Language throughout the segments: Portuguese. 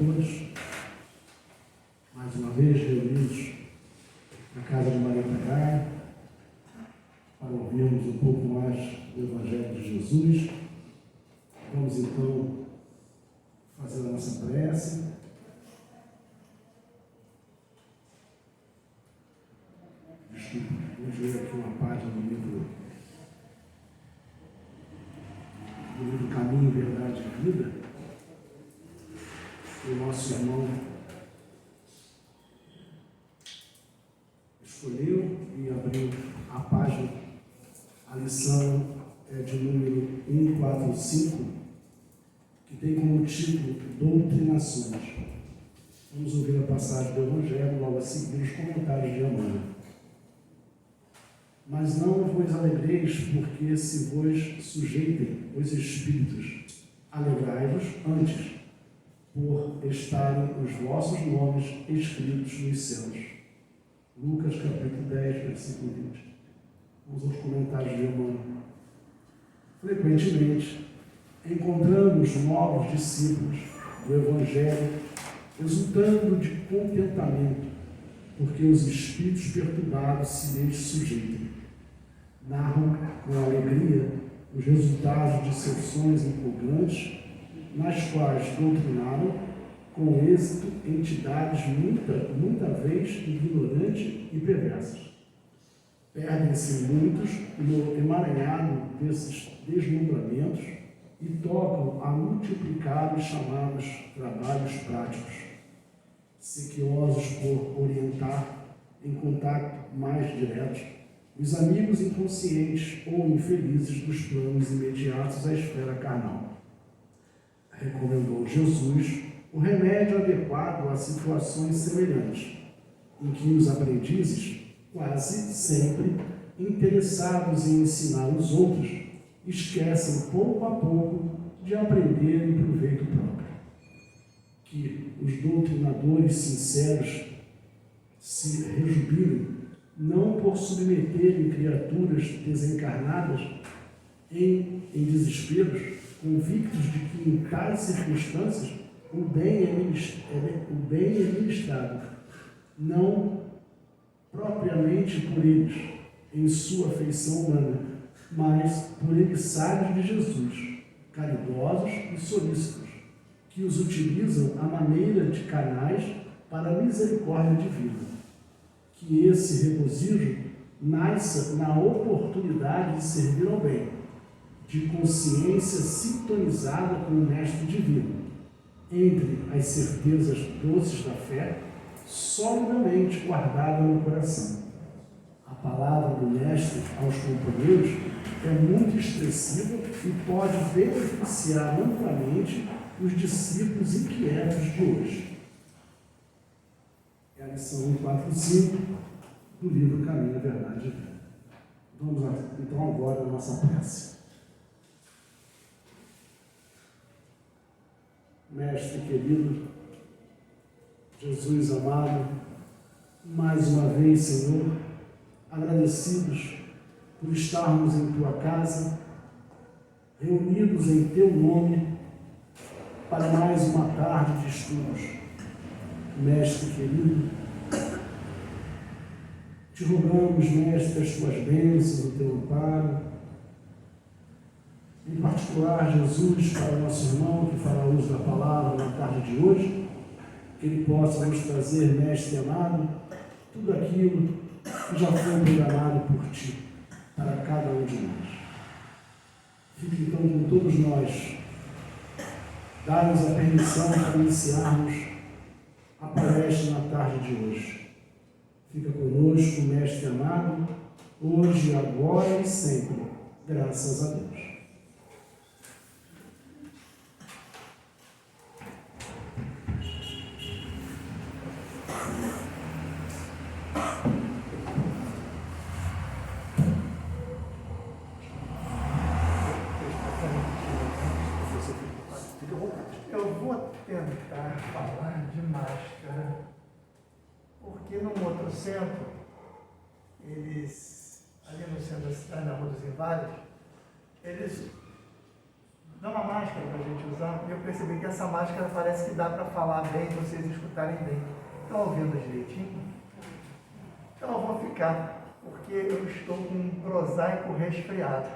todos, mais uma vez reunidos na casa de Maria Tagai, para ouvirmos um pouco mais do Evangelho de Jesus. Vamos então fazer a nossa prece. Desculpe, vamos ler aqui uma página do livro Caminho, Verdade e Vida. O nosso irmão escolheu e abriu a página. A lição é de número 145, que tem como título Doutrinações. Vamos ouvir a passagem do Evangelho, logo a seguir os comentários de Amanda. Mas não vos alegreis, porque se vos sujeitem os espíritos. Alegrai-vos antes, por estarem os vossos nomes escritos nos céus. Lucas capítulo 10, versículo 20. Vamos aos comentários de Amanda. Frequentemente, encontramos novos discípulos do Evangelho resultando de contentamento, porque os espíritos perturbados se lhes sujeitam. Narram com alegria os resultados de sessões empolgantes, nas quais doutrinaram com êxito entidades muita vez ignorantes e perversas. Perdem-se muitos no emaranhado desses deslumbramentos e tocam a multiplicar os chamados trabalhos práticos, sequiosos por orientar em contato mais direto os amigos inconscientes ou infelizes dos planos imediatos à esfera carnal. Recomendou Jesus o remédio adequado a situações semelhantes, em que os aprendizes, quase sempre interessados em ensinar os outros, esquecem pouco a pouco de aprender em proveito próprio. Que os doutrinadores sinceros se rejubilem, não por submeterem criaturas desencarnadas em desesperos, convictos de que em tais circunstâncias o bem é ministrado, não propriamente por eles, em sua feição humana, mas por emissários de Jesus, caridosos e solícitos, que os utilizam à maneira de canais para a misericórdia divina. Que esse regozijo nasça na oportunidade de servir ao bem, de consciência sintonizada com o Mestre Divino, entre as certezas doces da fé, solidamente guardada no coração. A palavra do Mestre aos companheiros é muito expressiva e pode beneficiar amplamente os discípulos inquietos de hoje. É a lição 145 do livro Caminho, Verdade e Vida. Vamos então agora à nossa prece. Mestre querido, Jesus amado, mais uma vez, Senhor, agradecidos por estarmos em Tua casa, reunidos em Teu nome, para mais uma tarde de estudos. Mestre querido, te rogamos, Mestre, as Tuas bênçãos, o Teu amparo, em particular, Jesus, para o nosso irmão que fará uso da palavra na tarde de hoje, que ele possa nos trazer, Mestre amado, tudo aquilo que já foi programado por Ti, para cada um de nós. Fique então com todos nós, dá-nos a permissão para iniciarmos a palestra na tarde de hoje. Fica conosco, Mestre amado, hoje, agora e sempre, graças a Deus. Eu vou tentar falar de máscara, porque no Motocentro, eles, ali no centro da cidade, na Rua dos Inválidos, eles dá uma máscara para a gente usar. E eu percebi que essa máscara parece que dá para falar bem, vocês escutarem bem. Estão ouvindo direitinho? Então eu vou ficar, porque eu estou com um prosaico resfriado.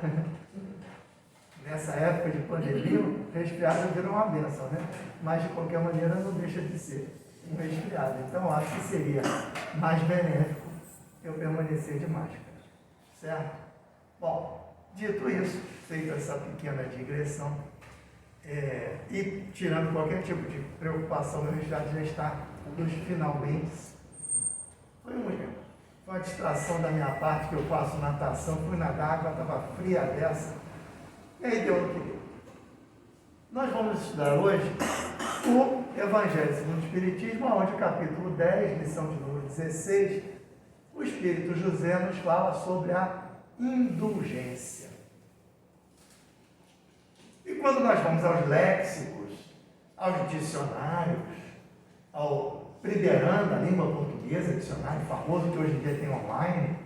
Nessa época de pandemia, o resfriado virou uma bênção, né? Mas de qualquer maneira não deixa de ser um resfriado. Então eu acho que seria mais benéfico eu permanecer de máscara. Certo? Bom, dito isso, feita essa pequena digressão, e tirando qualquer tipo de preocupação, meu resfriado já está nos finalmente. Foi uma distração da minha parte, que eu faço natação, fui nadar, a água estava fria dessa, e aí deu no que deu. Nós vamos estudar hoje o Evangelho segundo o Espiritismo, onde o capítulo 10, lição de número 16, o Espírito José nos fala sobre a indulgência. E quando nós vamos aos léxicos, aos dicionários, ao Priberanda, a língua portuguesa, dicionário famoso que hoje em dia tem online,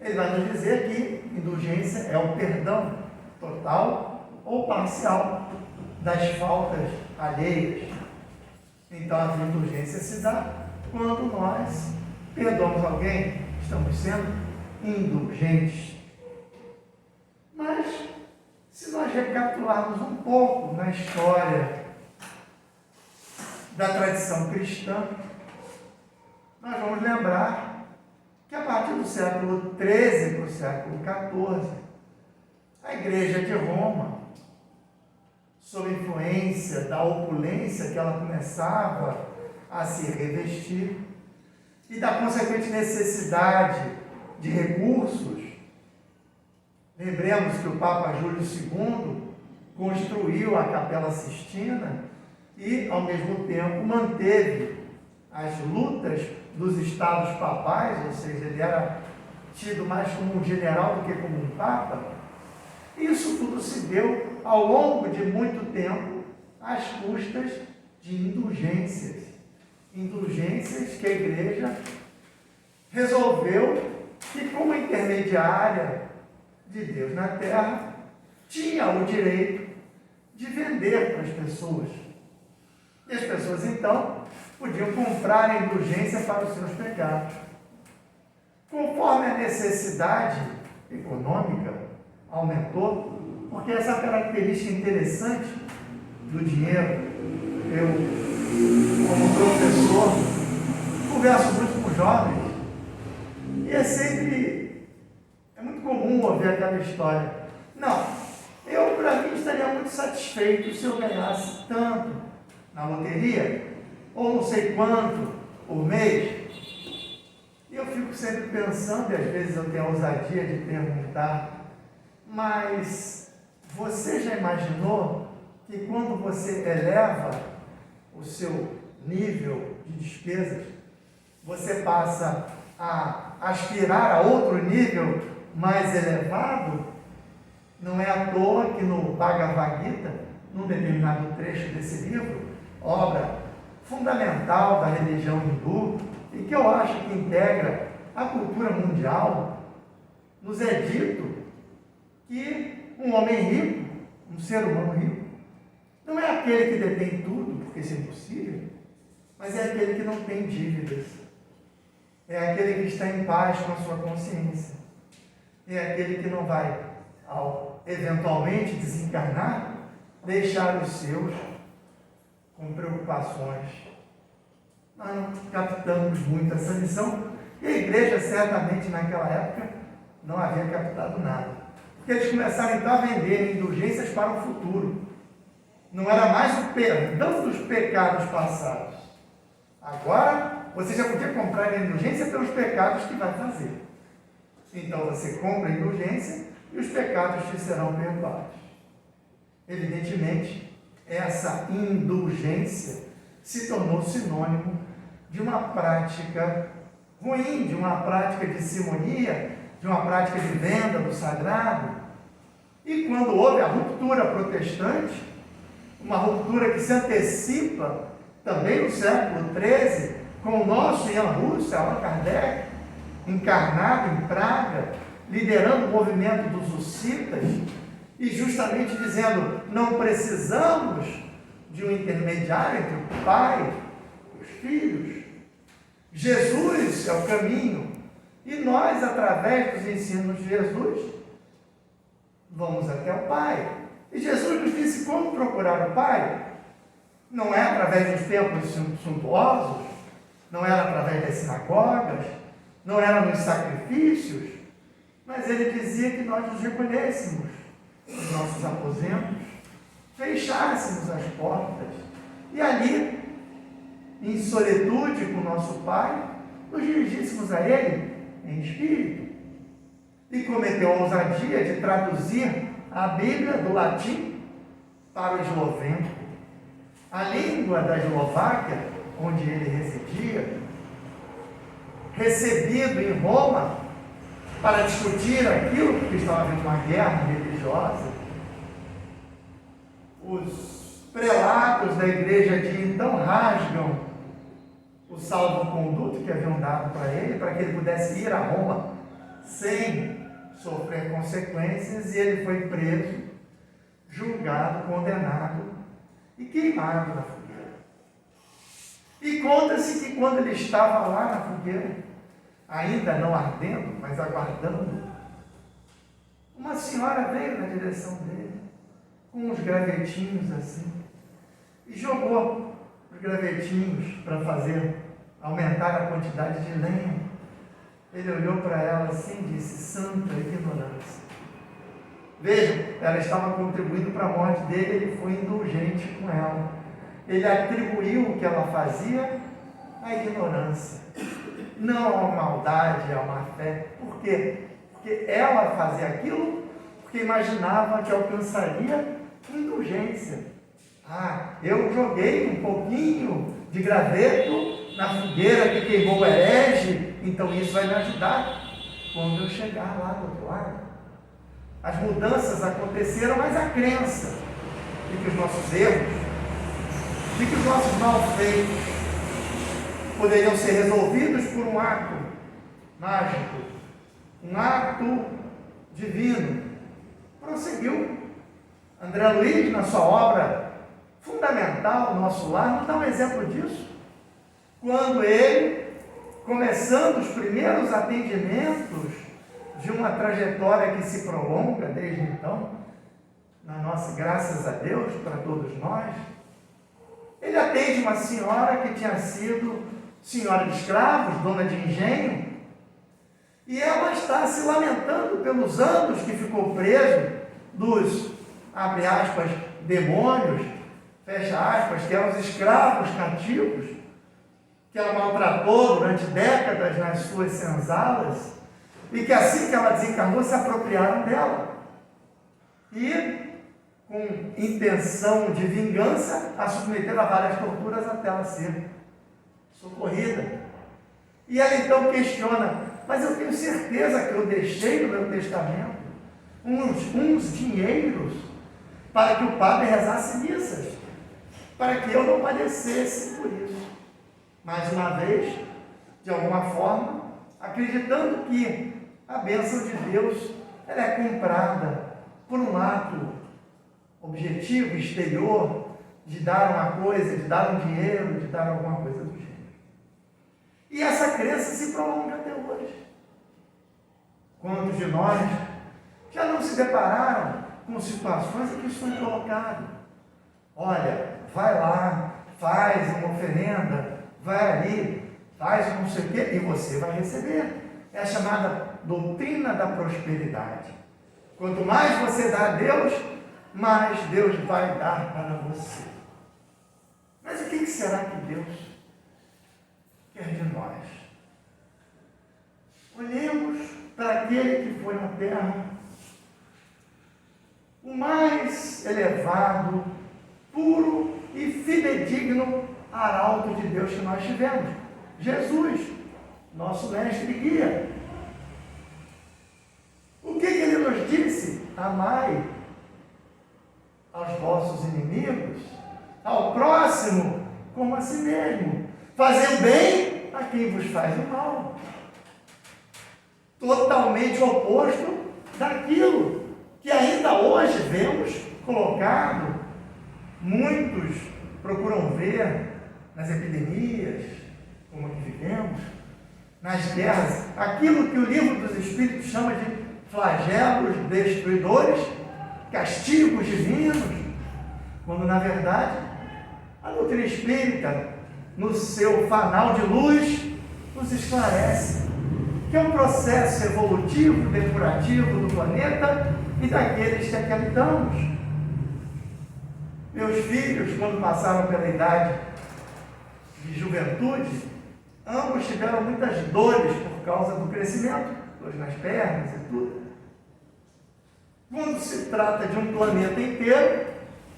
ele vai nos dizer que indulgência é o perdão total ou parcial das faltas alheias. Então a indulgência se dá quando nós perdoamos alguém, estamos sendo indulgentes. Mas, se nós recapitularmos um pouco na história da tradição cristã, nós vamos lembrar que a partir do século XIII para o século XIV, a Igreja de Roma, sob influência da opulência que ela começava a se revestir e da consequente necessidade de recursos. Lembremos que o Papa Júlio II construiu a Capela Sistina e, ao mesmo tempo, manteve as lutas dos estados papais, ou seja, ele era tido mais como um general do que como um papa. Isso tudo se deu ao longo de muito tempo às custas de indulgências. Indulgências que a Igreja resolveu que, como intermediária de Deus na Terra, tinha o direito de vender para as pessoas. E as pessoas, então, podiam comprar a indulgência para os seus pecados. Conforme a necessidade econômica aumentou, porque essa característica interessante do dinheiro, eu, como professor, converso muito com jovens, e é muito comum ouvir aquela história. Não, eu, para mim, estaria muito satisfeito se eu ganhasse tanto na loteria, ou não sei quanto por mês. E eu fico sempre pensando, e às vezes eu tenho a ousadia de perguntar, mas você já imaginou que quando você eleva o seu nível de despesas, você passa a aspirar a outro nível mais elevado? Não é à toa que no Bhagavad Gita, num determinado trecho desse livro, obra fundamental da religião hindu, e que eu acho que integra a cultura mundial, nos é dito que um homem rico, um ser humano rico, não é aquele que detém tudo, porque isso é impossível, mas é aquele que não tem dívidas, é aquele que está em paz com a sua consciência, é aquele que não vai, ao eventualmente desencarnar, deixar os seus com preocupações. Nós não captamos muito essa lição, e a Igreja certamente naquela época não havia captado nada, porque eles começaram então a vender indulgências para o futuro. Não era mais o perdão dos pecados passados. Agora você já podia comprar a indulgência pelos pecados que vai fazer. Então você compra a indulgência e os pecados te serão perdoados. Evidentemente, essa indulgência se tornou sinônimo de uma prática ruim, de uma prática de simonia, de uma prática de venda do sagrado. E quando houve a ruptura protestante, uma ruptura que se antecipa também no século XIII, com o nosso Ian Russell, Allan Kardec, encarnado em Praga, liderando o movimento dos hussitas, e justamente dizendo, não precisamos de um intermediário entre o Pai e os filhos. Jesus é o caminho, e nós, através dos ensinos de Jesus, vamos até o Pai. E Jesus nos disse como procurar o Pai. Não é através dos templos suntuosos, não era através das sinagogas, não era nos sacrifícios, mas ele dizia que nós nos recolhêssemos nos nossos aposentos, fechássemos as portas e ali, em solitude com o nosso Pai, nos dirigíssemos a Ele em espírito. E cometeu a ousadia de traduzir a Bíblia do latim para o esloveno, a língua da Eslováquia, onde ele residia, recebido em Roma para discutir aquilo, porque estava havendo uma guerra religiosa. Os prelados da igreja de então rasgam o salvo-conduto que haviam dado para que ele pudesse ir a Roma sem sofrer consequências, e ele foi preso, julgado, condenado e queimado na fogueira. E conta-se que quando ele estava lá na fogueira, ainda não ardendo, mas aguardando, uma senhora veio na direção dele, com uns gravetinhos assim, e jogou os gravetinhos para aumentar a quantidade de lenha. Ele olhou para ela assim e disse, santa ignorância. Vejam, ela estava contribuindo para a morte dele, ele foi indulgente com ela. Ele atribuiu o que ela fazia à ignorância, não à maldade, à má fé. Por quê? Porque ela fazia aquilo porque imaginava que alcançaria indulgência. Eu joguei um pouquinho de graveto na fogueira que queimou o herege, então isso vai me ajudar quando eu chegar lá do outro lado. As mudanças aconteceram, mas a crença de que os nossos erros, de que os nossos malfeitos poderiam ser resolvidos por um ato mágico, um ato divino, prosseguiu. André Luiz, na sua obra fundamental, Nosso Lar, nos dá um exemplo disso. Quando ele, começando os primeiros atendimentos de uma trajetória que se prolonga desde então, na nossa, graças a Deus, para todos nós, ele atende uma senhora que tinha sido senhora de escravos, dona de engenho, e ela está se lamentando pelos anos que ficou preso dos, abre aspas, demônios, fecha aspas, que eram os escravos cativos, que ela maltratou durante décadas nas suas senzalas, e que assim que ela desencarnou, se apropriaram dela. E, com intenção de vingança, a submeteram a várias torturas até ela ser socorrida. E ela então questiona, mas eu tenho certeza que eu deixei no meu testamento uns dinheiros para que o padre rezasse missas, para que eu não padecesse por isso. Mais uma vez, de alguma forma, acreditando que a bênção de Deus ela é comprada por um ato objetivo, exterior, de dar uma coisa, de dar um dinheiro, de dar alguma coisa do gênero. E essa crença se prolonga até hoje. Quantos de nós já não se depararam com situações em que isso foi colocado? Olha, vai lá, faz uma oferenda, vai ali, faz um não sei o quê, e você vai receber. É a chamada doutrina da prosperidade. Quanto mais você dá a Deus, mais Deus vai dar para você. Mas o que será que Deus quer de nós? Olhemos para aquele que foi na terra, o mais elevado, puro e fidedigno arauto de Deus que nós tivemos, Jesus, nosso mestre e guia. O que ele nos disse? Amai aos vossos inimigos, ao próximo como a si mesmo. Fazei o bem a quem vos faz o mal. Totalmente oposto daquilo que ainda hoje vemos colocado, muitos procuram ver nas epidemias, como a que vivemos, nas guerras, aquilo que o livro dos Espíritos chama de flagelos destruidores, castigos divinos, quando na verdade a doutrina espírita, no seu fanal de luz, nos esclarece que é um processo evolutivo, depurativo do planeta e daqueles que aqui habitamos. Meus filhos, quando passaram pela idade de juventude, ambos tiveram muitas dores por causa do crescimento, dores nas pernas e tudo. Quando se trata de um planeta inteiro,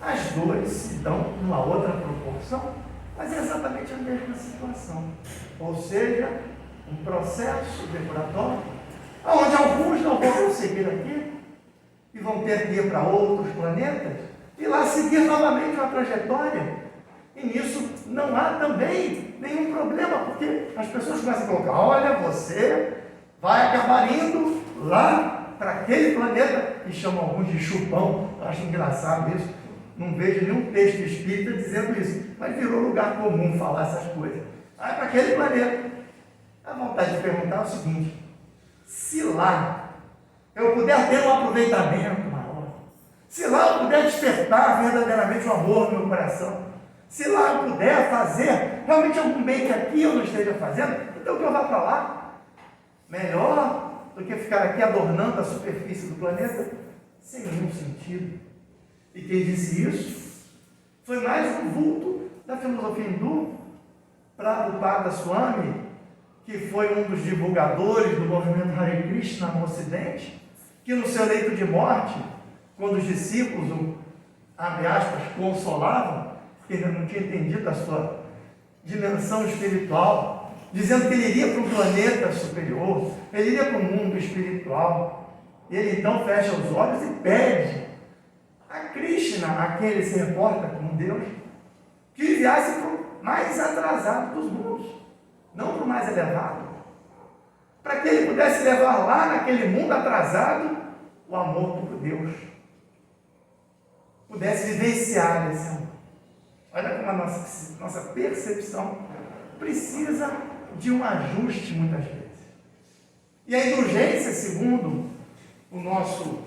as dores se dão numa outra proporção, mas é exatamente a mesma situação. Ou seja, um processo depuratório, onde alguns não vão conseguir aqui e vão ter que ir para outros planetas e lá seguir novamente uma trajetória. E nisso não há também nenhum problema, porque as pessoas começam a colocar: olha, você vai acabar indo lá para aquele planeta, e chamam alguns de chupão. Eu acho engraçado isso. Não vejo nenhum texto espírita dizendo isso, mas virou lugar comum falar essas coisas. Vai para aquele planeta. A vontade de perguntar é o seguinte: se lá eu puder ter um aproveitamento maior, se lá eu puder despertar verdadeiramente o amor no meu coração, se lá eu puder fazer realmente algum bem que aqui eu não esteja fazendo, então que eu vá para lá. Melhor do que ficar aqui adornando a superfície do planeta sem nenhum sentido. E quem disse isso foi mais um vulto da filosofia hindu, Prabhupada Swami, que foi um dos divulgadores do movimento Hare Krishna no Ocidente, que no seu leito de morte, quando os discípulos, abre aspas, consolavam, porque ainda não tinha entendido a sua dimensão espiritual, dizendo que ele iria para um planeta superior, ele iria para um mundo espiritual. Ele então fecha os olhos e pede a Krishna, a quem ele se reporta como Deus, que enviasse para o mais atrasado dos mundos, não para o mais elevado, para que ele pudesse levar lá naquele mundo atrasado o amor por Deus, pudesse vivenciar esse amor. Olha como a nossa percepção precisa de um ajuste muitas vezes. E a indulgência, segundo o nosso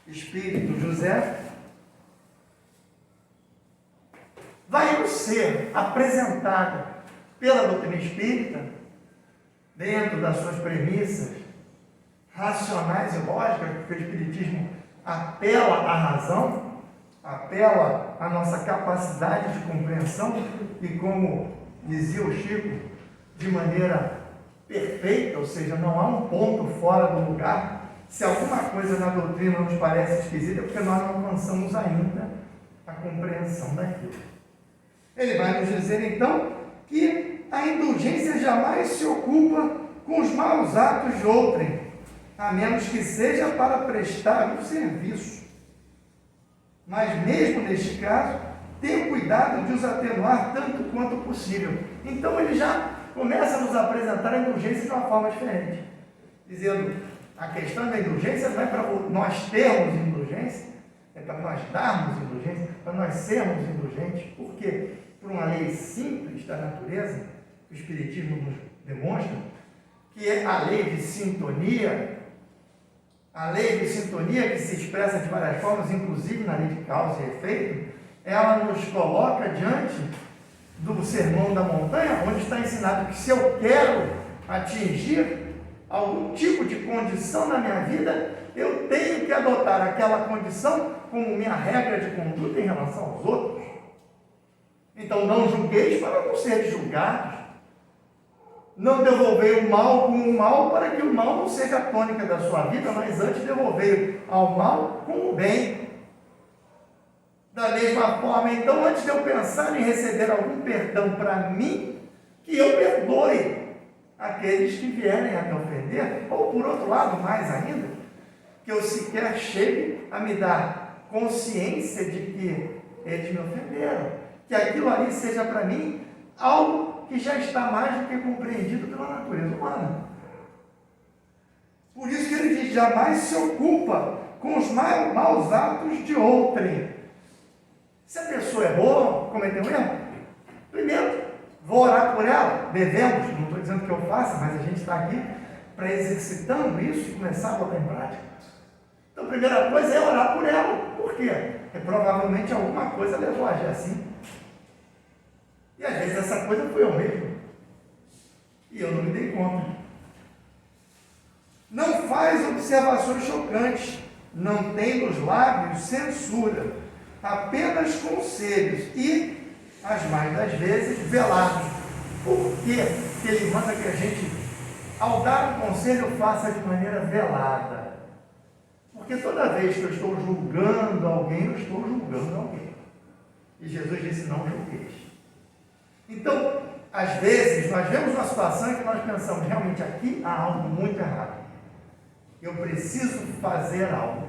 espírito José, vai nos ser apresentada pela doutrina espírita, dentro das suas premissas racionais e lógicas, porque o espiritismo apela à razão, apela à nossa capacidade de compreensão, e como dizia o Chico, de maneira perfeita, ou seja, não há um ponto fora do lugar. Se alguma coisa na doutrina nos parece esquisita, é porque nós não alcançamos ainda a compreensão daquilo. Ele vai nos dizer então que a indulgência jamais se ocupa com os maus atos de outrem, a menos que seja para prestar um serviço. Mas mesmo neste caso, tenha cuidado de os atenuar tanto quanto possível. Então ele já começa a nos apresentar a indulgência de uma forma diferente, dizendo: a questão da indulgência não é para nós termos indulgência, é para nós darmos indulgência, para nós sermos indulgentes. Por quê? Por uma lei simples da natureza, que o Espiritismo nos demonstra, que é a lei de sintonia. A lei de sintonia, que se expressa de várias formas, inclusive na lei de causa e efeito, ela nos coloca diante do Sermão da Montanha, onde está ensinado que se eu quero atingir algum tipo de condição na minha vida, eu tenho que adotar aquela condição como minha regra de conduta em relação aos outros. Então não julgueis para não ser julgados. Não devolvei o mal com o mal, para que o mal não seja a tônica da sua vida, mas antes devolvei ao mal com o bem. Da mesma forma, então, antes de eu pensar em receber algum perdão para mim, que eu perdoe aqueles que vierem a me ofender, ou por outro lado, mais ainda, que eu sequer chegue a me dar consciência de que eles me ofenderam, que aquilo ali seja para mim algo que já está mais do que compreendido pela natureza humana. Por isso que ele diz: jamais se ocupa com os maus atos de outrem. Se a pessoa errou, cometeu um erro, primeiro, vou orar por ela, devemos, não estou dizendo que eu faça, mas a gente está aqui para exercitando isso e começar a botar em prática. Então, a primeira coisa é orar por ela. Por quê? Porque provavelmente alguma coisa levou a agir assim. E às vezes essa coisa foi eu mesmo. E eu não me dei conta. Não faz observações chocantes. Não tem nos lábios censura. Apenas conselhos. E, as mais das vezes, velados. Por quê? Que ele manda que a gente, ao dar um conselho, faça de maneira velada. Porque toda vez que eu estou julgando alguém, eu estou julgando alguém. E Jesus disse, não julgueis. Então, às vezes, nós vemos uma situação em que nós pensamos, realmente aqui há algo muito errado. Eu preciso fazer algo.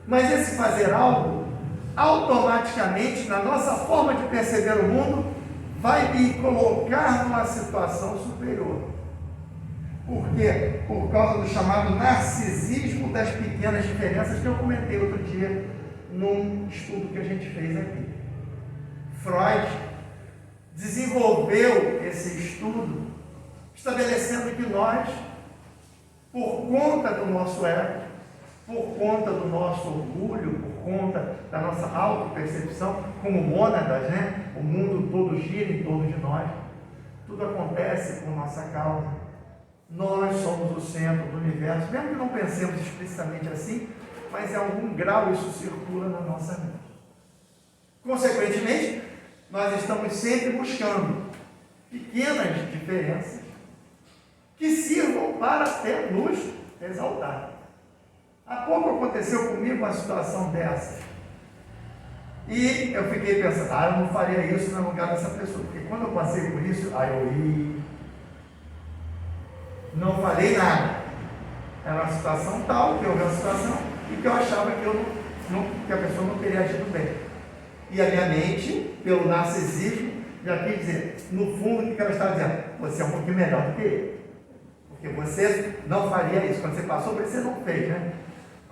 Mas esse fazer algo, automaticamente, na nossa forma de perceber o mundo, vai me colocar numa situação superior. Por quê? Por causa do chamado narcisismo das pequenas diferenças que eu comentei outro dia num estudo que a gente fez aqui. Freud desenvolveu esse estudo estabelecendo que nós, por conta do nosso ego, por conta do nosso orgulho, por conta da nossa autopercepção, como mônadas, né? O mundo todo gira em torno de nós, tudo acontece por nossa causa. Nós somos o centro do universo, mesmo que não pensemos explicitamente assim, mas em algum grau isso circula na nossa mente. Consequentemente, nós estamos sempre buscando pequenas diferenças que sirvam para até nos exaltar. Há pouco aconteceu comigo uma situação dessa. E eu fiquei pensando, eu não faria isso no lugar dessa pessoa, porque quando eu passei por isso, eu não falei nada. Era uma situação tal, que houve uma situação, e que eu achava que a pessoa não teria agido bem. E a minha mente, pelo narcisismo, já quis dizer, no fundo, o que ela estava dizendo? Você é um pouquinho melhor do que ele. Porque você não faria isso. Quando você passou por isso, você não fez, né?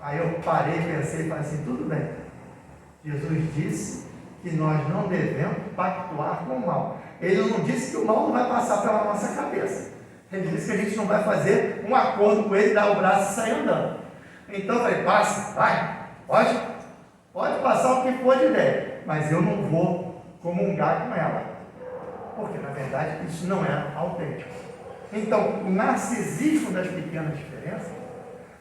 Aí eu parei, pensei e falei assim, tudo bem. Jesus disse que nós não devemos pactuar com o mal. Ele não disse que o mal não vai passar pela nossa cabeça. Ele disse que a gente não vai fazer um acordo com ele, dar o braço e sair andando. Então eu falei, passa, vai, pode passar o que for de ideia, mas eu não vou comungar com ela. Porque na verdade isso não é autêntico. Então o narcisismo das pequenas diferenças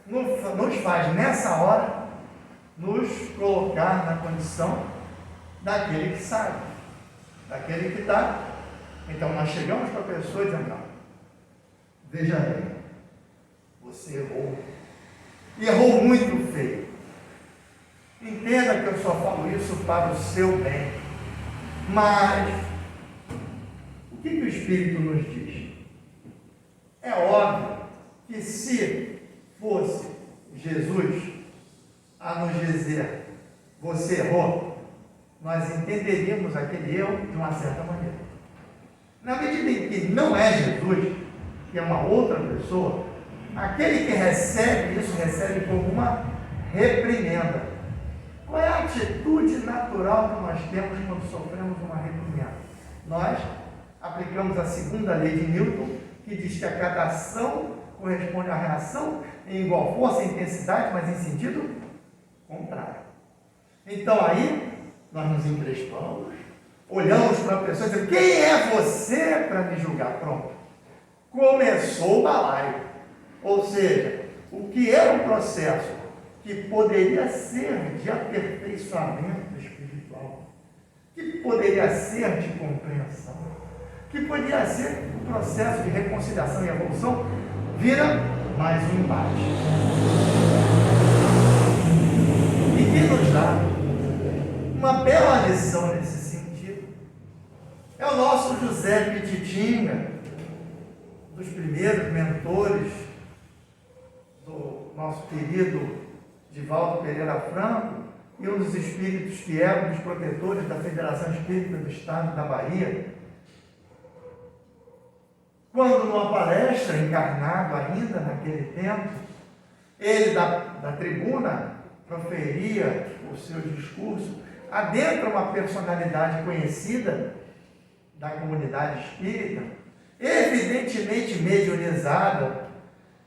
nos faz nessa hora nos colocar na condição daquele que sabe, daquele que está. Então nós chegamos para a pessoa e dizemos, não, veja bem, você errou. E errou muito feio. Entenda que eu só falo isso para o seu bem. Mas, o que o Espírito nos diz? É óbvio que se fosse Jesus a nos dizer, você errou, nós entenderíamos aquele erro de uma certa maneira. Na medida em que não é Jesus, que é uma outra pessoa, aquele que recebe isso, recebe como uma reprimenda. Qual é a atitude natural que nós temos quando sofremos uma reprimenda? Nós aplicamos a segunda lei de Newton, que diz que a cada ação corresponde à reação em igual força e intensidade, mas em sentido contrário. Então aí, nós nos emprestamos, olhamos para a pessoa e dizemos, quem é você para me julgar? Pronto. Começou o balaio. Ou seja, o que era um processo que poderia ser de aperfeiçoamento espiritual, que poderia ser de compreensão, que poderia ser um processo de reconciliação e evolução, vira mais um embate. E que nos dá uma bela lição nesse sentido. É o nosso José Pititinga, dos primeiros mentores do nosso querido Divaldo Pereira Franco, e um dos espíritos que eram dos protetores da Federação Espírita do Estado da Bahia, quando numa palestra, encarnado ainda naquele tempo, Ele da tribuna proferia o seu discurso, adentra uma personalidade conhecida da comunidade espírita, evidentemente mediunizada,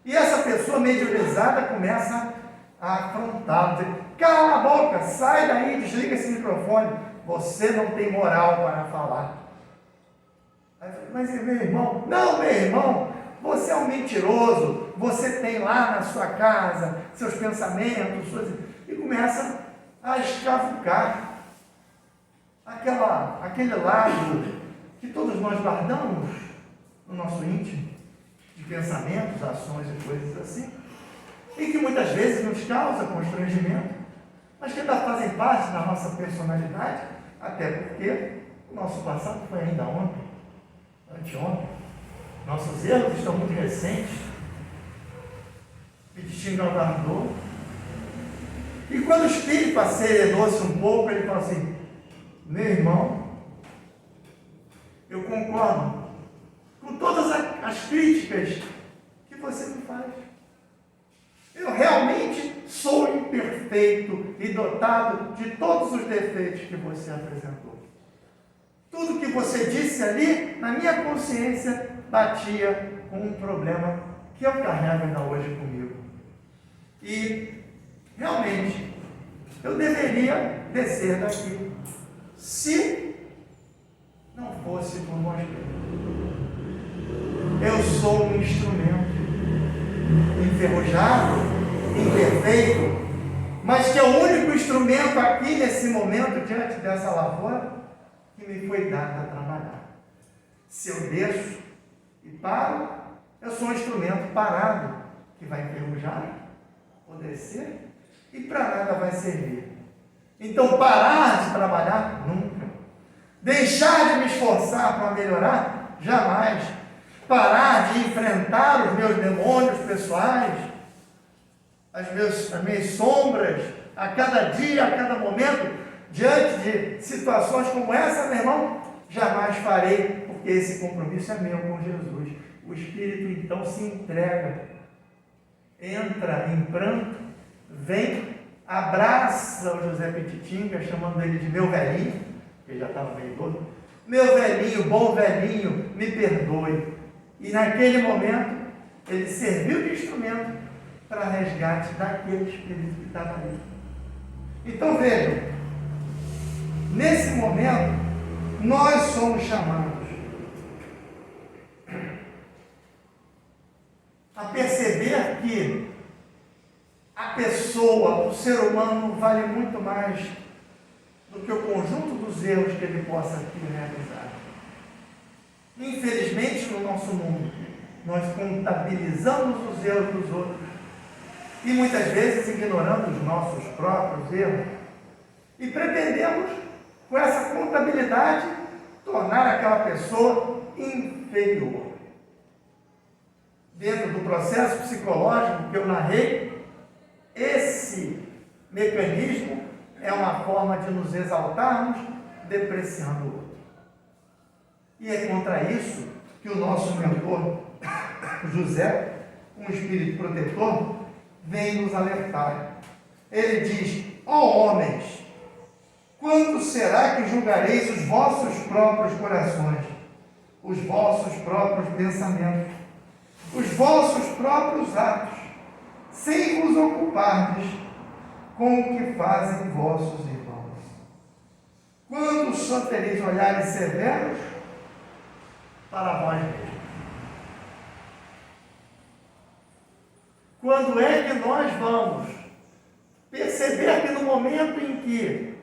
e essa pessoa mediunizada começa a afrontá-lo, dizer: cala a boca, sai daí, desliga esse microfone, você não tem moral para falar. Aí eu falei: mas meu irmão, não, meu irmão, você é um mentiroso, você tem lá na sua casa seus pensamentos, e começa a escavucar aquele lado que todos nós guardamos no nosso íntimo, de pensamentos, ações e coisas assim, e que muitas vezes nos causa constrangimento, mas que ainda fazem parte da nossa personalidade, até porque o nosso passado foi ainda ontem, anteontem. Nossos erros estão muito recentes. Petitinho guardou. E quando o espírito acerenou-se um pouco, ele falou assim: meu irmão, eu concordo com todas as críticas que você me faz. Eu realmente sou imperfeito e dotado de todos os defeitos que você apresentou. Tudo que você disse ali, na minha consciência, batia com um problema que eu carrego ainda hoje comigo. E, realmente, eu deveria descer daqui, se não fosse por nós mesmos. Eu sou um instrumento enferrujado, imperfeito, mas que é o único instrumento aqui nesse momento, diante dessa lavoura, que me foi dado a trabalhar. Se eu desço e paro, eu sou um instrumento parado, que vai enferrujar, apodrecer, e para nada vai servir. Então, parar de trabalhar, nunca. Deixar de me esforçar para melhorar, jamais. Parar de enfrentar os meus demônios pessoais, as minhas sombras, a cada dia, a cada momento, diante de situações como essa, meu irmão, jamais farei, porque esse compromisso é meu com Jesus. O Espírito então se entrega, entra em pranto, vem, abraça o José Petitinga, chamando ele de meu velhinho, que ele já estava meio doido. Meu velhinho, bom velhinho, me perdoe. E naquele momento, ele serviu de instrumento para resgate daquele espírito que estava ali. Então vejam, nesse momento, nós somos chamados a perceber que a pessoa, o ser humano, vale muito mais do que o conjunto dos erros que ele possa aqui realizar. Infelizmente, no nosso mundo, nós contabilizamos os erros dos outros e muitas vezes ignoramos os nossos próprios erros e pretendemos, com essa contabilidade, tornar aquela pessoa inferior. Dentro do processo psicológico que eu narrei, esse mecanismo é uma forma de nos exaltarmos, depreciando o outro. E é contra isso que o nosso mentor, José, um espírito protetor, vem nos alertar. Ele diz: ó homens, quando será que julgareis os vossos próprios corações, os vossos próprios pensamentos, os vossos próprios atos, sem vos ocupardes com o que fazem vossos irmãos? Quando só tereis olhares severos para vós mesmos? Quando é que nós vamos perceber que no momento em que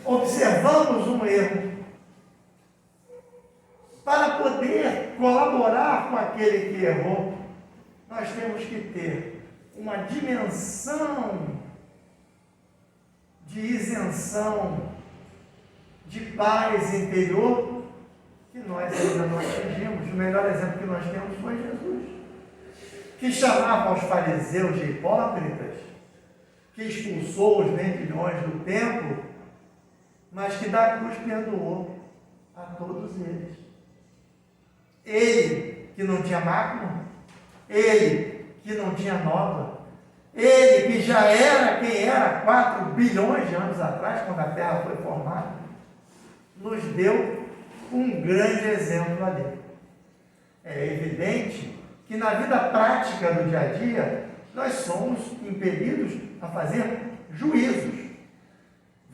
observamos um erro, para poder colaborar com aquele que errou, nós temos que ter uma dimensão de isenção, de paz interior, que nós ainda não atingimos. O melhor exemplo que nós temos foi Jesus, que chamava aos fariseus de hipócritas, que expulsou os vendilhões do templo, mas que da cruz perdoou a todos eles. Ele, que não tinha mácula, ele, que não tinha nova. Ele, que já era quem era 4 bilhões de anos atrás, quando a Terra foi formada, nos deu um grande exemplo ali. É evidente que na vida prática do dia a dia, nós somos impelidos a fazer juízos.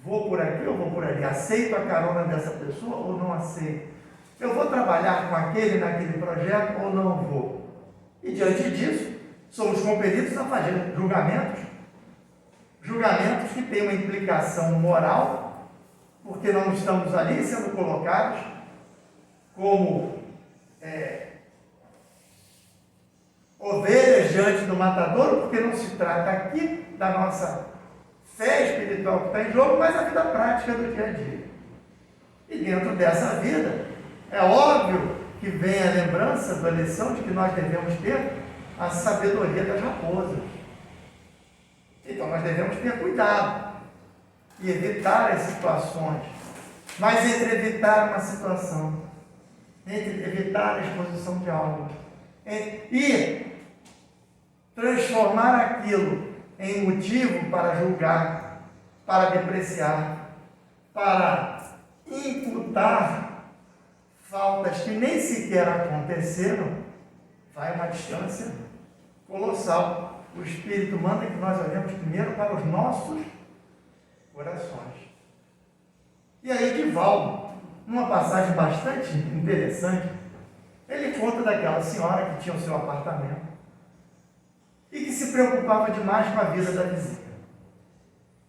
Vou por aqui ou vou por ali? Aceito a carona dessa pessoa ou não aceito? Eu vou trabalhar com aquele naquele projeto ou não vou? E diante disso, somos compelidos a fazer julgamentos. Julgamentos que têm uma implicação moral, porque não estamos ali sendo colocados como ovelhas diante do matadouro, porque não se trata aqui da nossa fé espiritual que está em jogo, mas a vida prática do dia a dia. E dentro dessa vida, é óbvio que vem a lembrança da lição de que nós devemos ter a sabedoria das raposas. Então nós devemos ter cuidado e evitar as situações. Mas entre evitar uma situação, entre evitar a exposição de algo, e transformar aquilo em motivo para julgar, para depreciar, para imputar faltas que nem sequer aconteceram, vai uma distância colossal. O Espírito manda que nós olhemos primeiro para os nossos corações. E aí, Divaldo, numa passagem bastante interessante, ele conta daquela senhora que tinha o seu apartamento e que se preocupava demais com a vida da vizinha.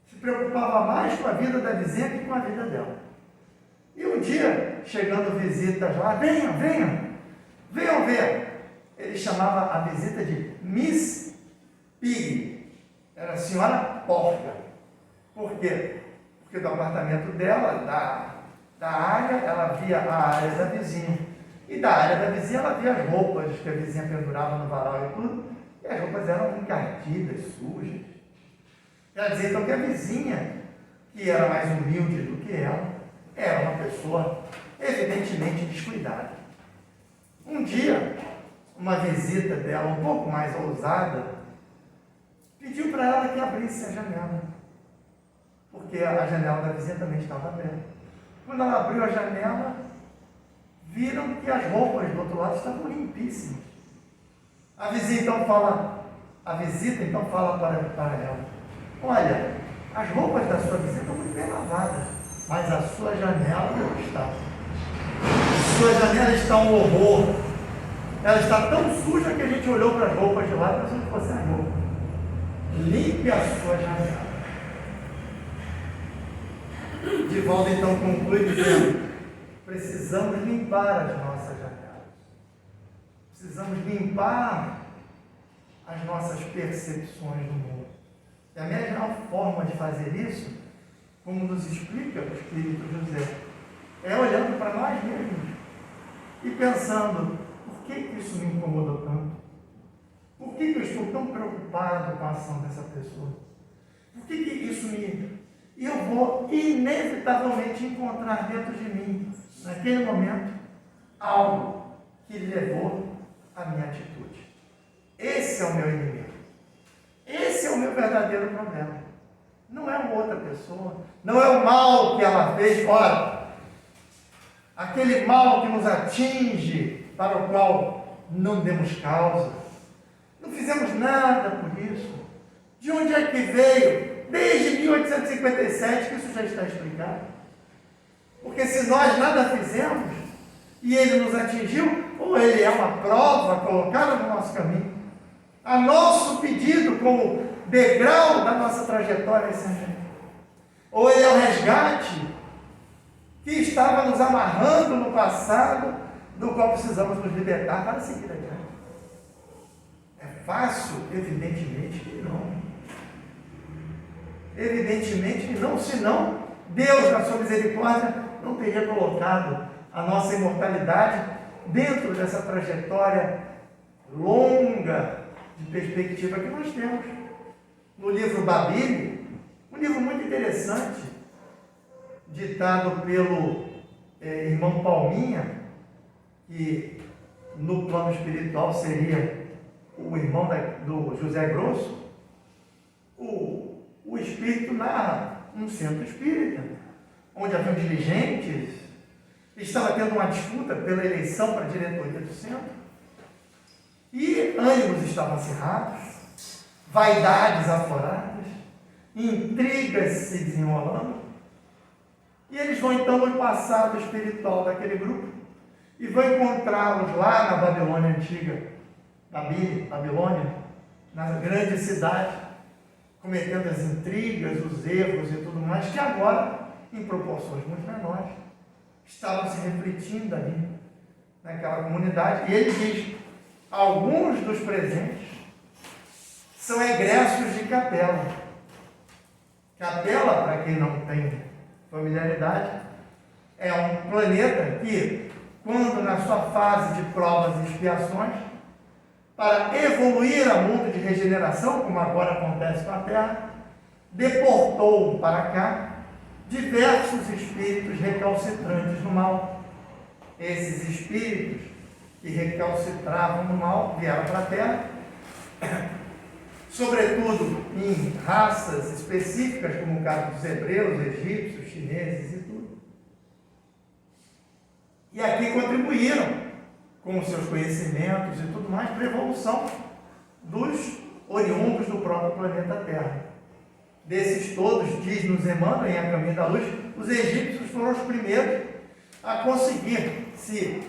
Se preocupava mais com a vida da vizinha que com a vida dela. E um dia, chegando visitas lá, venham ver. Ele chamava a visita de Miss Pig. Era a senhora porca. Por quê? Porque do apartamento dela, da área, ela via a área da vizinha. E da área da vizinha, ela via as roupas que a vizinha pendurava no varal e tudo. E as roupas eram encardidas, sujas. Quer dizer, então, que a vizinha, que era mais humilde do que ela, era uma pessoa evidentemente descuidada. Um dia, uma visita dela, um pouco mais ousada, pediu para ela que abrisse a janela, porque a janela da vizinha também estava aberta. Quando ela abriu a janela, viram que as roupas do outro lado estavam limpíssimas. A visita então fala para ela: olha, as roupas da sua visita estão muito bem lavadas, mas a sua janela não está. Sua janela está um horror. Ela está tão suja que a gente olhou para as roupas de lá e pensou que fosse a roupa. Limpe a sua janela. Divaldo então conclui dizendo: precisamos limpar as nossas janelas. Precisamos limpar as nossas percepções do mundo. E a melhor forma de fazer isso, como nos explica o Espírito José, é olhando para nós mesmos e pensando: por que isso me incomodou tanto? Por que eu estou tão preocupado com a ação dessa pessoa? Por que isso me... E eu vou inevitavelmente encontrar dentro de mim, naquele momento, algo que levou à minha atitude. Esse é o meu inimigo. Esse é o meu verdadeiro problema. Não é uma outra pessoa. Não é o mal que ela fez. Ora, aquele mal que nos atinge, para o qual não demos causa. Não fizemos nada por isso. De onde é que veio? Desde 1857 que isso já está explicado. Porque se nós nada fizemos e ele nos atingiu, ou ele é uma prova colocada no nosso caminho, a nosso pedido como degrau da nossa trajetória, ou ele é o resgate que estava nos amarrando no passado, do qual precisamos nos libertar para seguir adiante. É fácil? Evidentemente que não. Evidentemente que não, senão Deus, na sua misericórdia, não teria colocado a nossa imortalidade dentro dessa trajetória longa de perspectiva que nós temos. No livro Babilônia, um livro muito interessante, ditado pelo irmão Palminha, que no plano espiritual seria o irmão do José Grosso, o espírito narra um centro espírita, onde haviam dirigentes, estava tendo uma disputa pela eleição para a diretoria do centro, e ânimos estavam acirrados, vaidades afloradas, intrigas se desenrolando, e eles vão então no passado espiritual daquele grupo, e vão encontrá-los lá na Babilônia antiga, Babilônia, na grande cidade, cometendo as intrigas, os erros e tudo mais, que agora, em proporções muito menores, estavam se refletindo ali, naquela comunidade. E ele diz, alguns dos presentes são egressos de Capela. Capela, para quem não tem familiaridade, é um planeta que, quando na sua fase de provas e expiações, para evoluir a mundo de regeneração, como agora acontece com a Terra, deportou para cá diversos espíritos recalcitrantes no mal. Esses espíritos que recalcitravam no mal vieram para a Terra, sobretudo em raças específicas, como o caso dos hebreus, egípcios, chineses e tudo. E aqui contribuíram com os seus conhecimentos e tudo mais para a evolução dos oriundos do próprio planeta Terra. Desses todos, diz-nos Emmanuel, em A Caminho da Luz, os egípcios foram os primeiros a conseguir se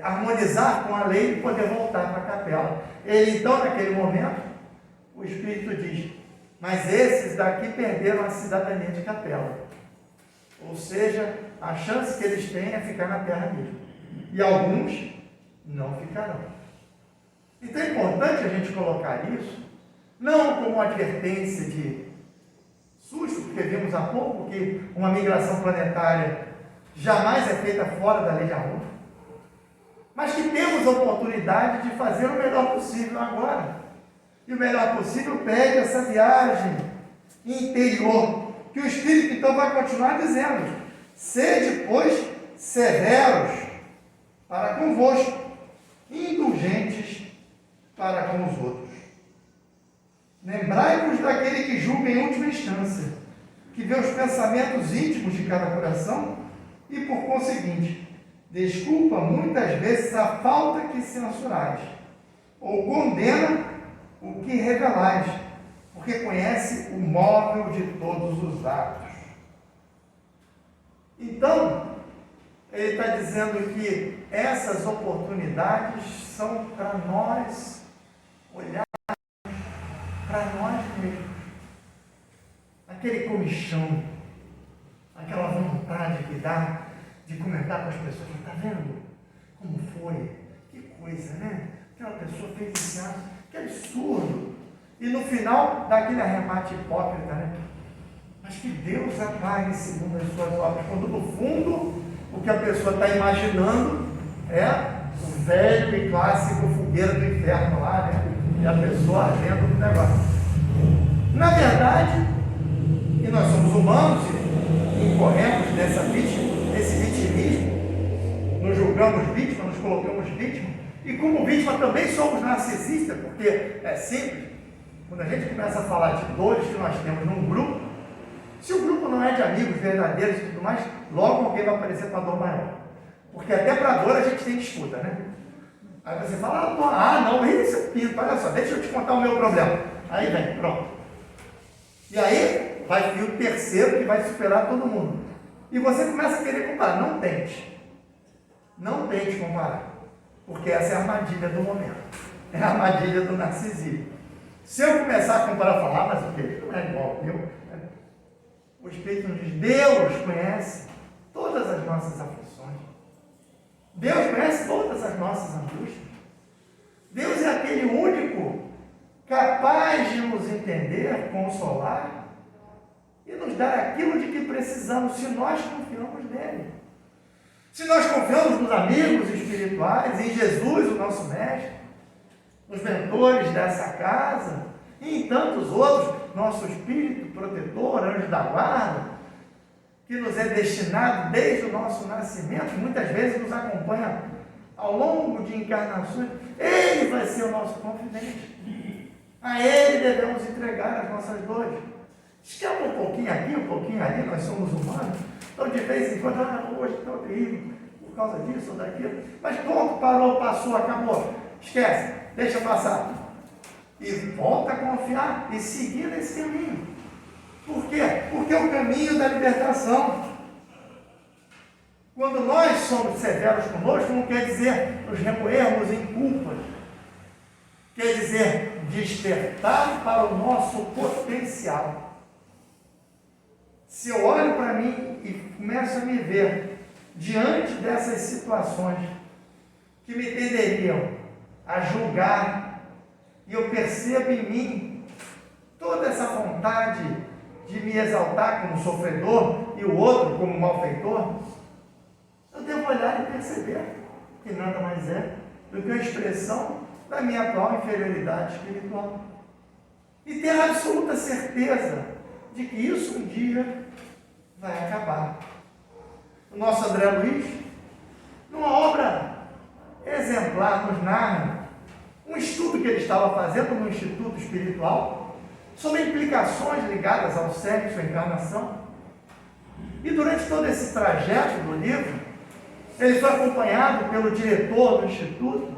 harmonizar com a lei e poder voltar para a capela. Ele, então, naquele momento, o Espírito diz, mas esses daqui perderam a cidadania de capela. Ou seja, a chance que eles têm é ficar na terra mesmo. E alguns não ficarão. Então é importante a gente colocar isso, não como uma advertência de susto, porque vimos há pouco que uma migração planetária jamais é feita fora da lei de Arruma, mas que temos a oportunidade de fazer o melhor possível agora. E o melhor possível pede essa viagem interior, que o Espírito então vai continuar dizendo, sede, pois, severos para convosco, indulgentes para com os outros. Lembrai-vos daquele que julga em última instância, que vê os pensamentos íntimos de cada coração e, por conseguinte, desculpa muitas vezes a falta que censurais, ou condena o que revelais, porque conhece o móvel de todos os atos. Então, ele está dizendo que essas oportunidades são para nós olhar para nós mesmos. Aquele comichão, aquela vontade que dá de comentar com as pessoas, está vendo como foi? Que coisa, né? Aquela pessoa fez esse ato, que absurdo. E no final dá aquele arremate hipócrita, né? Mas que Deus apague segundo as suas obras, quando no fundo o que a pessoa está imaginando é o velho e clássico fogueira do inferno lá, né? E a pessoa ardendo no negócio. Na verdade, e nós somos humanos e incorremos desse vitimismo, nos julgamos vítima, nos colocamos vítima, e como vítima também somos narcisistas, porque é simples, quando a gente começa a falar de dores que nós temos num grupo, se o grupo não é de amigos verdadeiros e tudo mais, logo alguém vai aparecer com a dor maior. Porque até para a dor a gente tem disputa, né? Aí você fala, não, isso é pinto, olha só, deixa eu te contar o meu problema. Aí vem, pronto. E aí vai vir o terceiro que vai superar todo mundo. E você começa a querer comparar. Não tente. Não tente comparar. Porque essa é a armadilha do momento. É a armadilha do narcisismo. Se eu começar a comparar, falar, mas o que? Não é igual ao meu. O Espírito nos diz, Deus conhece todas as nossas aflições. Deus conhece todas as nossas angústias. Deus é aquele único capaz de nos entender, consolar e nos dar aquilo de que precisamos, se nós confiamos nele. Se nós confiamos nos amigos espirituais, em Jesus, o nosso mestre, nos mentores dessa casa e em tantos outros, nosso espírito protetor, anjo da guarda, que nos é destinado desde o nosso nascimento, muitas vezes nos acompanha ao longo de encarnações, Ele vai ser o nosso confidente. A Ele devemos entregar as nossas dores. Esquema um pouquinho aqui, um pouquinho ali, nós somos humanos. Então, de vez em quando, hoje estou terrível por causa disso ou daquilo. Mas pronto, parou, passou, acabou. Esquece, deixa passar. E volta a confiar e seguir nesse caminho. Por quê? Porque é o caminho da libertação. Quando nós somos severos conosco, não quer dizer nos remoermos em culpas. Quer dizer despertar para o nosso potencial. Se eu olho para mim e começo a me ver diante dessas situações que me tenderiam a julgar, e eu percebo em mim toda essa vontade de me exaltar como sofredor e o outro como malfeitor, eu devo olhar e perceber que nada mais é do que a expressão da minha atual inferioridade espiritual. E ter a absoluta certeza de que isso um dia vai acabar. O nosso André Luiz, numa obra exemplar, nos narra um estudo que ele estava fazendo no Instituto Espiritual sobre implicações ligadas ao sexo e à encarnação. E durante todo esse trajeto do livro, ele foi acompanhado pelo diretor do Instituto,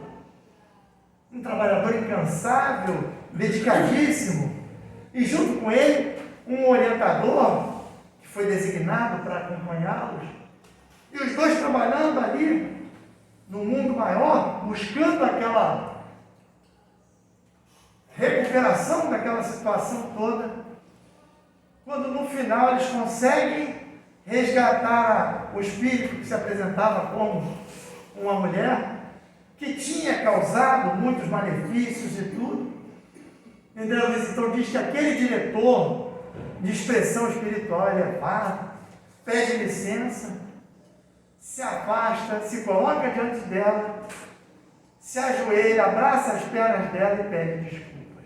um trabalhador incansável, dedicadíssimo, e junto com ele, um orientador que foi designado para acompanhá-los, e os dois trabalhando ali, no mundo maior, buscando aquela recuperação daquela situação toda, quando no final eles conseguem resgatar o espírito que se apresentava como uma mulher, que tinha causado muitos malefícios e tudo. André Luiz então diz que aquele diretor de expressão espiritual elevada pede licença, se afasta, se coloca diante dela, se ajoelha, abraça as pernas dela e pede desculpas.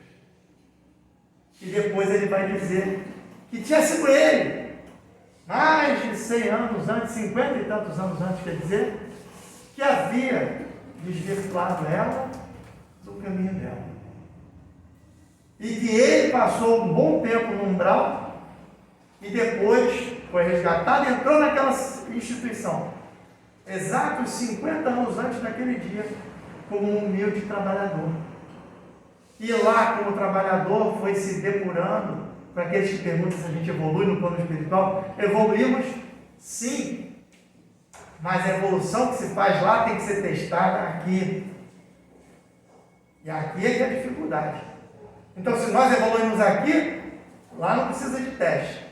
E depois ele vai dizer que tinha sido ele, mais de 100 anos antes, 50 e tantos anos antes, quer dizer, que havia desvirtuado ela do caminho dela. E que ele passou um bom tempo no umbral e depois foi resgatado e entrou naquela instituição, exatos 50 anos antes daquele dia, como um humilde trabalhador. E lá, como trabalhador, foi se depurando. Para aqueles que perguntam se a gente evolui no plano espiritual, evoluímos sim, mas a evolução que se faz lá tem que ser testada aqui. E aqui é que é a dificuldade. Então, se nós evoluímos aqui, lá não precisa de teste.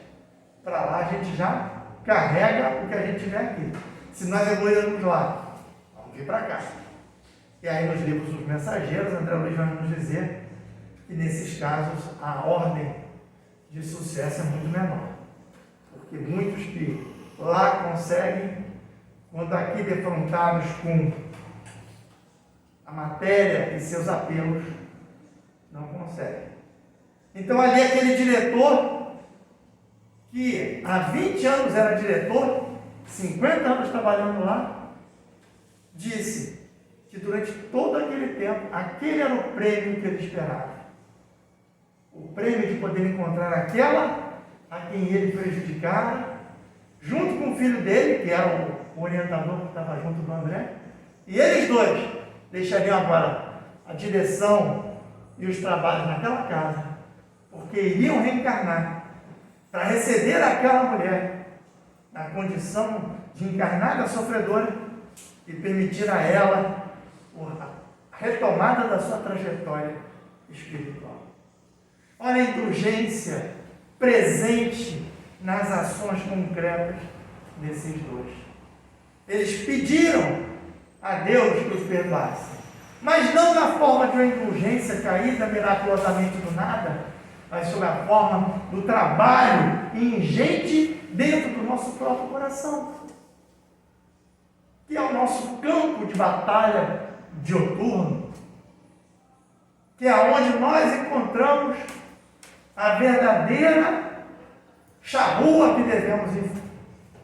Para lá a gente já carrega o que a gente tiver aqui. Se nós evoluirmos lá, vamos vir para cá. E aí nos livros dos mensageiros, André Luiz vai nos dizer que nesses casos a ordem de sucesso é muito menor. Porque muitos que lá conseguem, quando aqui defrontados com a matéria e seus apelos, não conseguem. Então ali aquele diretor, que há 20 anos era diretor, 50 anos trabalhando lá, disse que durante todo aquele tempo, aquele era o prêmio que ele esperava. O prêmio de poder encontrar aquela a quem ele prejudicara, junto com o filho dele, que era o orientador que estava junto do André, e eles dois deixariam agora a direção e os trabalhos naquela casa, porque iriam reencarnar para receber aquela mulher na condição de encarnada sofredora e permitir a ela a retomada da sua trajetória espiritual. Olha a indulgência presente nas ações concretas desses dois. Eles pediram a Deus que os perdoasse, mas não na forma de uma indulgência caída miraculosamente do nada, mas sob a forma do trabalho ingente dentro do nosso próprio coração, que é o nosso campo de batalha dioturno, que é onde nós encontramos a verdadeira charrua que devemos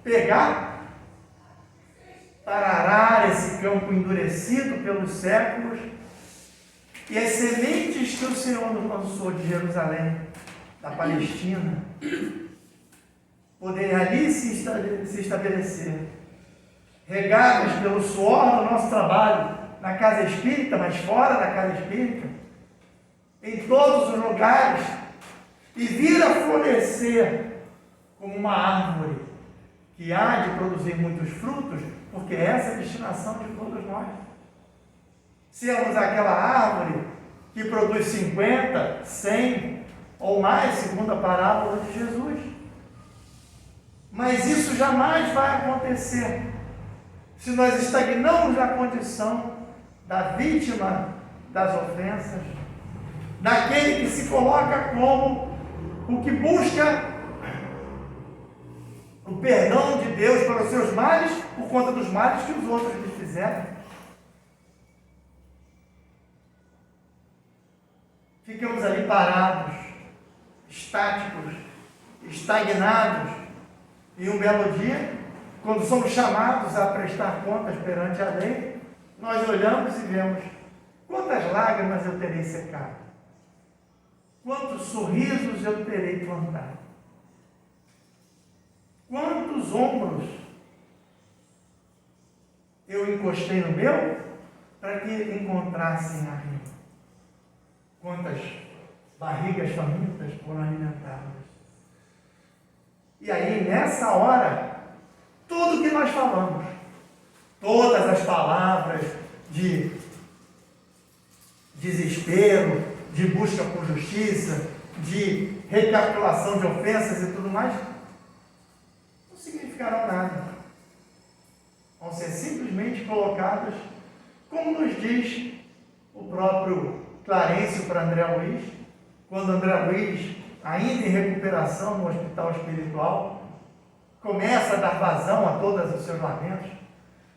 pegar para arar esse campo endurecido pelos séculos, e as sementes que o Senhor nos lançou de Jerusalém, da Palestina, poderem ali se estabelecer, regadas pelo suor do nosso trabalho, na casa espírita, mas fora da casa espírita, em todos os lugares, e vir a florescer como uma árvore que há de produzir muitos frutos, porque essa é a destinação de todos nós. Sermos aquela árvore que produz 50, 100 ou mais, segundo a parábola de Jesus. Mas isso jamais vai acontecer se nós estagnamos na condição da vítima das ofensas, daquele que se coloca como o que busca o perdão de Deus para os seus males por conta dos males que os outros lhe fizeram. Ficamos ali parados, estáticos, estagnados, e um belo dia, quando somos chamados a prestar contas perante a lei, nós olhamos e vemos quantas lágrimas eu terei secado, quantos sorrisos eu terei plantado, quantos ombros eu encostei no meu para que encontrassem a rima, quantas barrigas famintas foram alimentadas. E aí, nessa hora, tudo que nós falamos, todas as palavras de desespero, de busca por justiça, de recapitulação de ofensas e tudo mais, não significarão nada. Vão ser simplesmente colocadas, como nos diz o próprio Clarencio para André Luiz, quando André Luiz, ainda em recuperação no hospital espiritual, começa a dar vazão a todos os seus lamentos,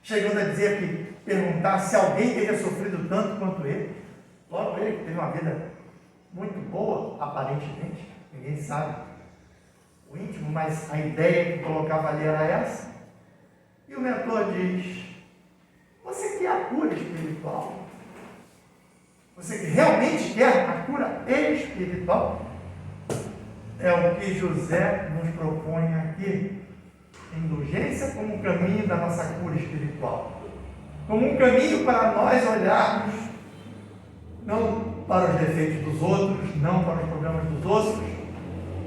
chegando a dizer que, perguntar se alguém teria sofrido tanto quanto ele. Logo ele, que teve uma vida muito boa, aparentemente, ninguém sabe o íntimo, mas a ideia que colocava ali era essa. E o mentor diz: você quer a cura espiritual? Você realmente quer a cura espiritual? É o que José nos propõe aqui. Indulgência como um caminho da nossa cura espiritual, como um caminho para nós olharmos não para os defeitos dos outros, não para os problemas dos outros,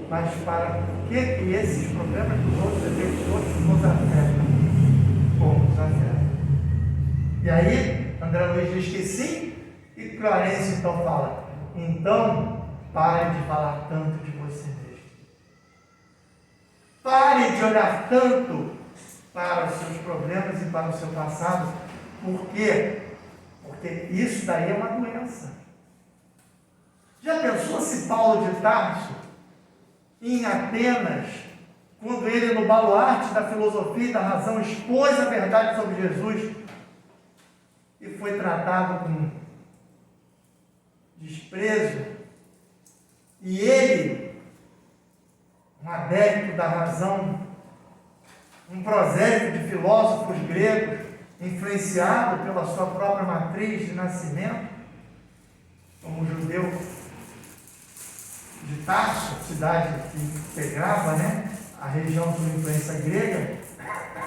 mas para o que esses problemas dos outros, defeitos dos outros nos afetam, como nos afetam. E aí André Luiz diz que sim, e Clarencio então fala: então pare de falar tanto de você mesmo. Pare de olhar tanto para os seus problemas e para o seu passado. Por quê? Porque isso daí é uma doença. Já pensou se Paulo de Tarso, em Atenas, quando ele, no baluarte da filosofia e da razão, expôs a verdade sobre Jesus e foi tratado com desprezo, e ele, um adepto da razão, um prosélito de filósofos gregos, influenciado pela sua própria matriz de nascimento, como judeu de Tarso, cidade que integrava, a região sob influência grega,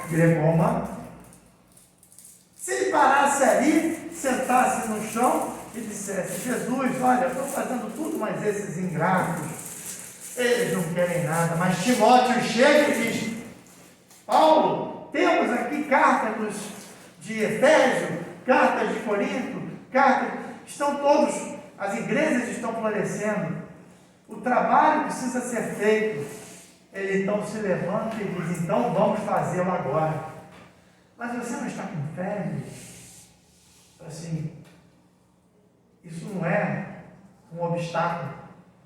greco-romana. Se ele parasse ali, sentasse no chão e dissesse: Jesus, olha, eu estou fazendo tudo, mas esses ingratos, eles não querem nada. Mas Timóteo chega e diz: Paulo, temos aqui cartas de Efésio, cartas de Corinto, estão todos, as igrejas estão florescendo, o trabalho precisa ser feito. Ele então se levanta e diz: então vamos fazê-lo agora. Mas você não está com febre? Assim, isso não é um obstáculo,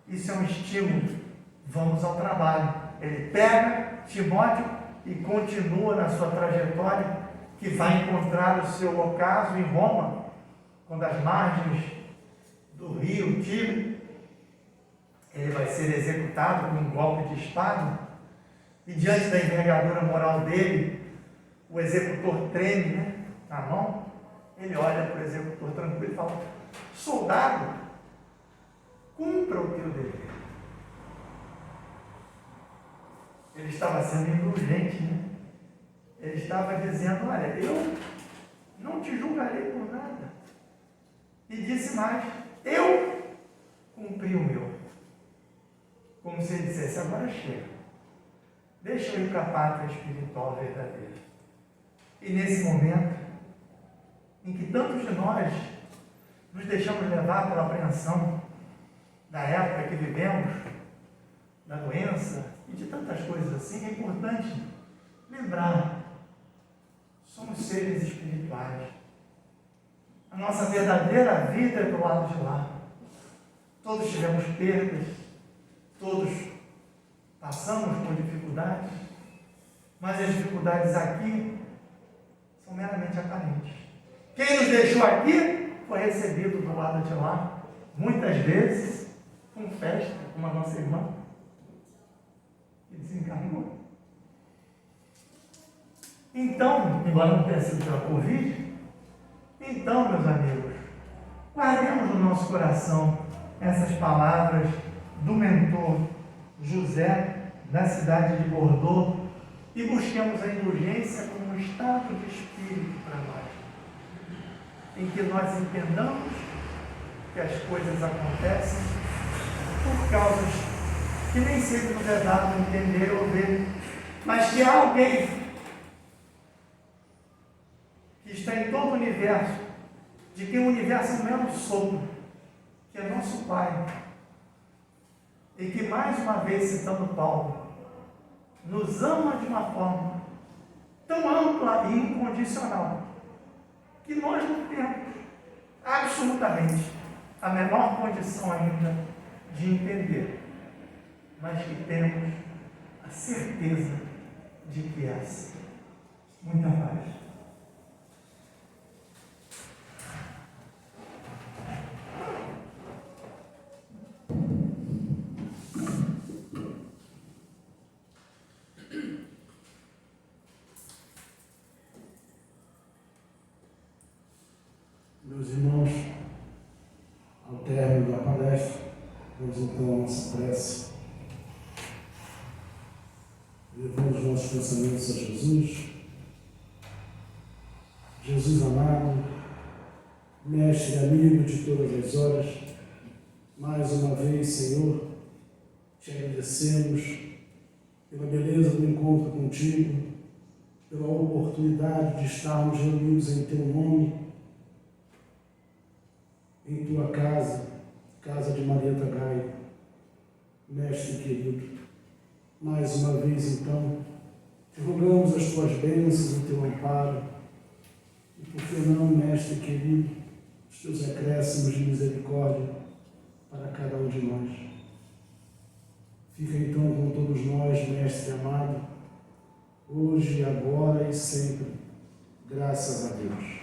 isso é um estímulo. Vamos ao trabalho. Ele pega Timóteo e continua na sua trajetória, que vai encontrar o seu ocaso em Roma, quando as margens do rio Tibre, ele vai ser executado com um golpe de espada, e diante da envergadura moral dele, o executor treme, né, na mão, ele olha para o executor tranquilo e fala: soldado, cumpra o teu dever. Ele estava sendo indulgente, né? Ele estava dizendo: olha, eu não te julgarei por nada. E disse mais: eu cumpri o meu. Como se ele dissesse: agora chega. Deixa eu ir para a pátria espiritual verdadeira. E nesse momento, em que tantos de nós nos deixamos levar pela apreensão da época que vivemos, da doença e de tantas coisas assim, é importante lembrar: somos seres espirituais. A nossa verdadeira vida é do lado de lá. Todos tivemos perdas, todos passamos por dificuldades, mas as dificuldades aqui são meramente aparentes. Quem nos deixou aqui foi recebido do lado de lá, muitas vezes com festa, como a nossa irmã, que desencarnou. Então, embora não tenha sido pela Covid, então, meus amigos, guardemos no nosso coração essas palavras do mentor José, da cidade de Bordeaux, e busquemos a indulgência como um estado de espírito para nós, em que nós entendamos que as coisas acontecem por causas que nem sempre nos é dado entender ou ver, mas que há alguém que está em todo o universo, de quem o universo é um mero sopro, que é nosso Pai, e que, mais uma vez citando Paulo, nos ama de uma forma tão ampla e incondicional, que nós não temos absolutamente a menor condição ainda de entender, mas que temos a certeza de que é assim. Muita paz. Meus irmãos, ao término da palestra, vamos então a nossa prece. Levamos os nossos pensamentos a Jesus. Jesus amado, mestre e amigo de todas as horas, mais uma vez, Senhor, te agradecemos pela beleza do encontro contigo, pela oportunidade de estarmos reunidos em teu nome, em tua casa, casa de Marieta Gaia, mestre querido. Mais uma vez, então, te rogamos as tuas bênçãos, o teu amparo, e por que não, mestre querido, os teus acréscimos de misericórdia para cada um de nós. Fica então com todos nós, mestre amado, hoje, agora e sempre. Graças a Deus.